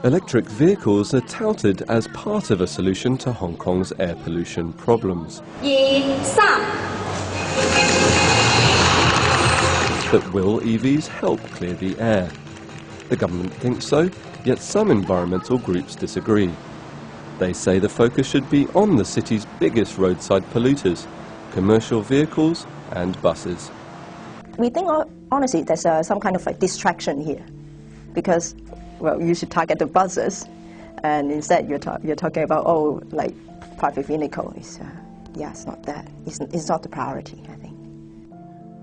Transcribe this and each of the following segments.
Electric vehicles are touted as part of a solution to Hong Kong's air pollution problems. But will EVs help clear the air? The government thinks so, yet some environmental groups disagree. They say the focus should be on the city's biggest roadside polluters, commercial vehicles and buses. We think, honestly, there's some kind of a distraction here, because, well, you should target the buses, and instead you're talking about, oh, like private vehicles. Yeah, it's not that. It's not the priority, I think.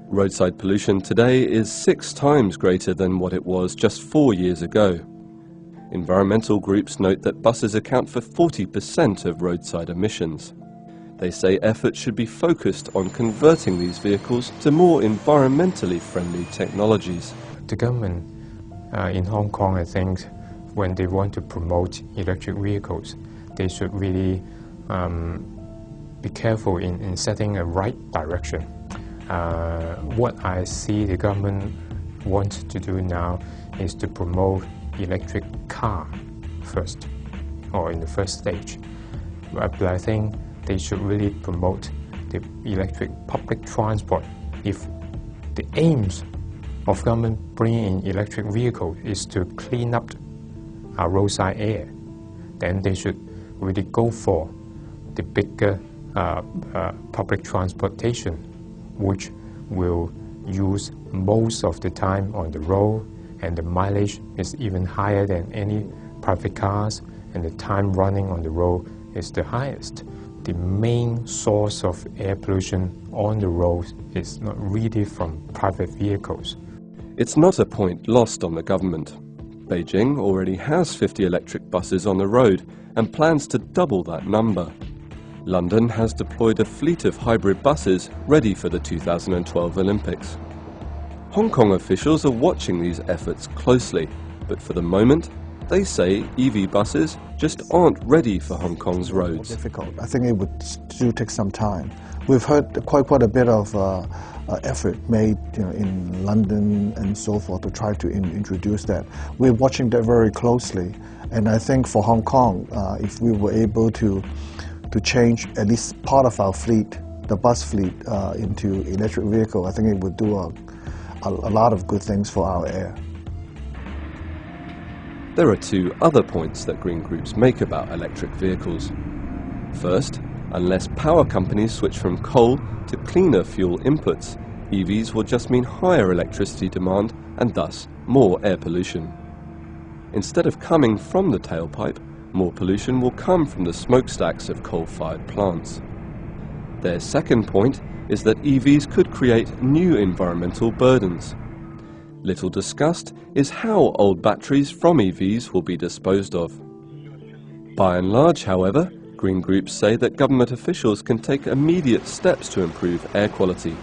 Roadside pollution today is 6 times greater than what it was just 4 years ago. Environmental groups note that buses account for 40% of roadside emissions. They say efforts should be focused on converting these vehicles to more environmentally friendly technologies. The government in Hong Kong, I think, when they want to promote electric vehicles, they should really be careful in setting a right direction. What I see the government wants to do now is to promote electric car first, or in the first stage. But I think they should really promote the electric public transport. If the aims of government bringing in electric vehicles is to clean up our roadside air, then they should really go for the bigger public transportation, which will use most of the time on the road, and the mileage is even higher than any private cars, and the time running on the road is the highest. The main source of air pollution on the road is not really from private vehicles. It's not a point lost on the government. Beijing already has 50 electric buses on the road and plans to double that number. London has deployed a fleet of hybrid buses ready for the 2012 Olympics. Hong Kong officials are watching these efforts closely, but for the moment, they say EV buses just aren't ready for Hong Kong's roads. Difficult. I think it would still take some time. We've heard quite a bit of effort made, in London and so forth to try to introduce that. We're watching that very closely, and I think for Hong Kong, if we were able to change at least part of our fleet, the bus fleet, into electric vehicle, I think it would do a lot of good things for our air. There are 2 other points that green groups make about electric vehicles. First, unless power companies switch from coal to cleaner fuel inputs, EVs will just mean higher electricity demand and thus more air pollution. Instead of coming from the tailpipe, more pollution will come from the smokestacks of coal-fired plants. Their second point is that EVs could create new environmental burdens. Little discussed is how old batteries from EVs will be disposed of. By and large, however, green groups say that government officials can take immediate steps to improve air quality.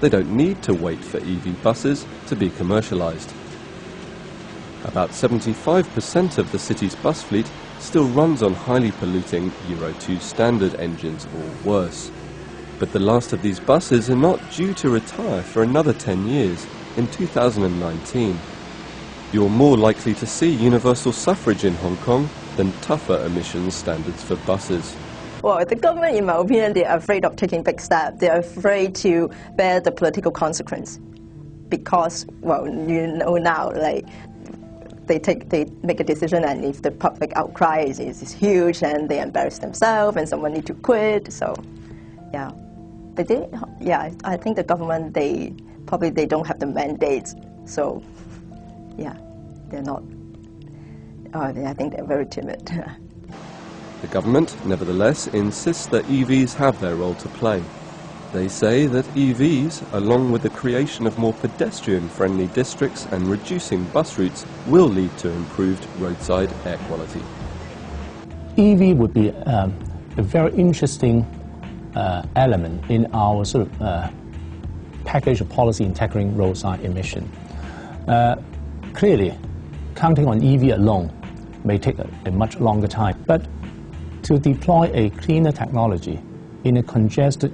They don't need to wait for EV buses to be commercialized. About 75% of the city's bus fleet still runs on highly polluting Euro 2 standard engines or worse. But the last of these buses are not due to retire for another 10 years. In 2019, you're more likely to see universal suffrage in Hong Kong than tougher emissions standards for buses. Well, the government, in my opinion, they're afraid of taking big steps. They're afraid to bear the political consequence. Because, well, now, like, they make a decision, and if the public outcry is huge, and they embarrass themselves, and someone need to quit. So, yeah. I think the government, they don't have the mandates, so yeah, they're not. I think they're very timid. The government, nevertheless, insists that EVs have their role to play. They say that EVs, along with the creation of more pedestrian-friendly districts and reducing bus routes, will lead to improved roadside air quality. EV would be a very interesting element in our sort of package of policy in tackling roadside emission. Clearly, counting on EV alone may take a much longer time, but to deploy a cleaner technology in a congested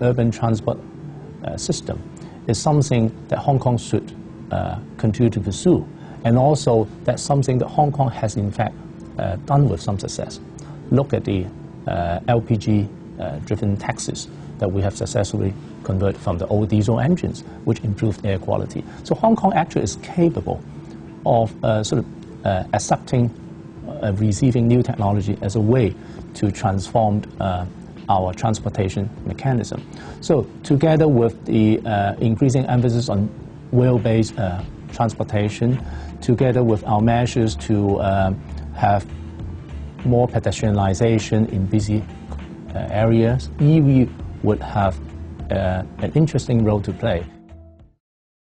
urban transport system is something that Hong Kong should continue to pursue. And also, that's something that Hong Kong has in fact done with some success. Look at the LPG-driven taxis that we have successfully converted from the old diesel engines, which improved air quality. So Hong Kong actually is capable of accepting, receiving new technology as a way to transform our transportation mechanism. So together with the increasing emphasis on wheel-based transportation, together with our measures to have more pedestrianization in busy areas, EV would have an interesting role to play.